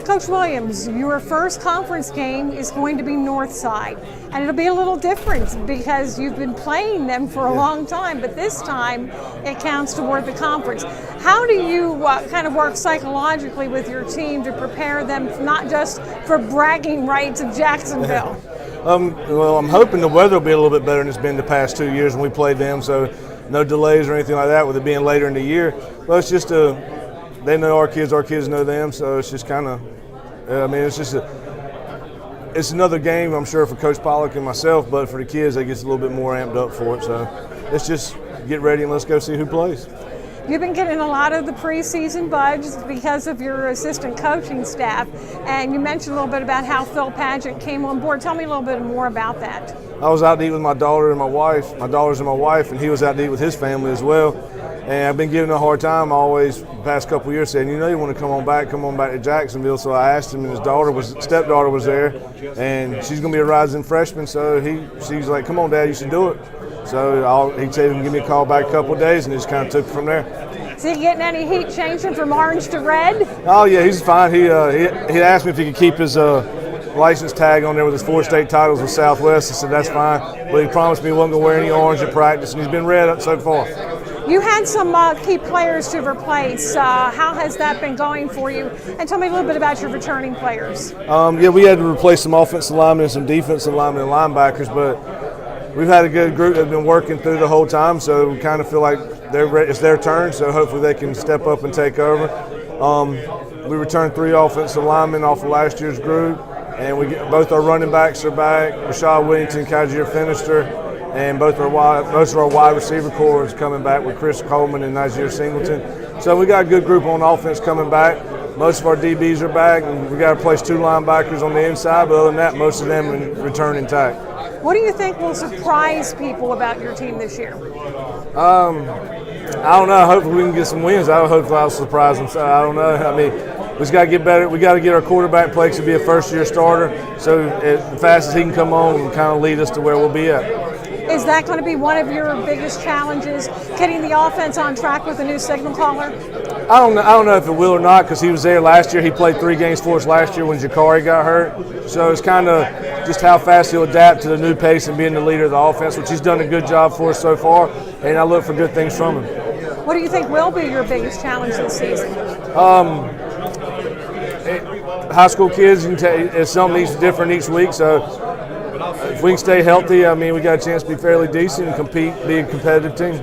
Coach Williams, your first conference game is going to be Northside, and it'll be a little different because you've been playing them for a long time, but this time it counts toward the conference. How do you kind of work psychologically with your team to prepare them not just for bragging rights of Jacksonville? Well, I'm hoping the weather will be a little bit better than it's been the past 2 years when we played them, so no delays or anything like that with it being later in the year. Well, it's just they know our kids know them, so it's just kind of, it's another game, I'm sure, for Coach Pollock and myself, but for the kids, they get a little bit more amped up for it. So let's just get ready and let's go see who plays. You've been getting a lot of the preseason buzz because of your assistant coaching staff, and you mentioned a little bit about how Phil Padgett came on board. Tell me a little bit more about that. I was out to eat with my daughter and my wife, and he was out to eat with his family as well. And I've been giving him a hard time always the past couple of years, saying, you want to come on back to Jacksonville. So I asked him, and his stepdaughter was there, and she's going to be a rising freshman. So she's like, come on, Dad, you should do it. So he said he can give me a call back a couple of days, and just kind of took it from there. Is he getting any heat changing from orange to red? Oh, yeah, he's fine. He asked me if he could keep his license tag on there with his 4 state titles with Southwest. I said, that's fine. But he promised me he wasn't going to wear any orange at practice, and he's been red so far. You had some key players to replace. How has that been going for you? And tell me a little bit about your returning players. We had to replace some offensive linemen and some defensive linemen and linebackers, but we've had a good group that's been working through the whole time, so we kind of feel like it's their turn, so hopefully they can step up and take over. We returned 3 offensive linemen off of last year's group, and both our running backs are back, Rashad Willington, Kajir Finister, and most of our wide receiver core is coming back with Chris Coleman and Nazir Singleton. So we got a good group on offense coming back. Most of our DBs are back, and we got to replace 2 linebackers on the inside, but other than that, most of them return intact. What do you think will surprise people about your team this year? I don't know. Hopefully we can get some wins. Hopefully I'll surprise them. So I don't know. We just got to get better. We got to get our quarterback play to be a first-year starter. So as fast as he can come on and kind of lead us to where we'll be at. Is that going to be one of your biggest challenges, getting the offense on track with a new signal caller? I don't know if it will or not, because he was there last year. He played 3 games for us last year when Jakari got hurt. So it's kind of just how fast he'll adapt to the new pace and being the leader of the offense, which he's done a good job for us so far, and I look for good things from him. What do you think will be your biggest challenge this season? High school kids, it's something different each week, so if we can stay healthy, we got a chance to be fairly decent and compete, be a competitive team.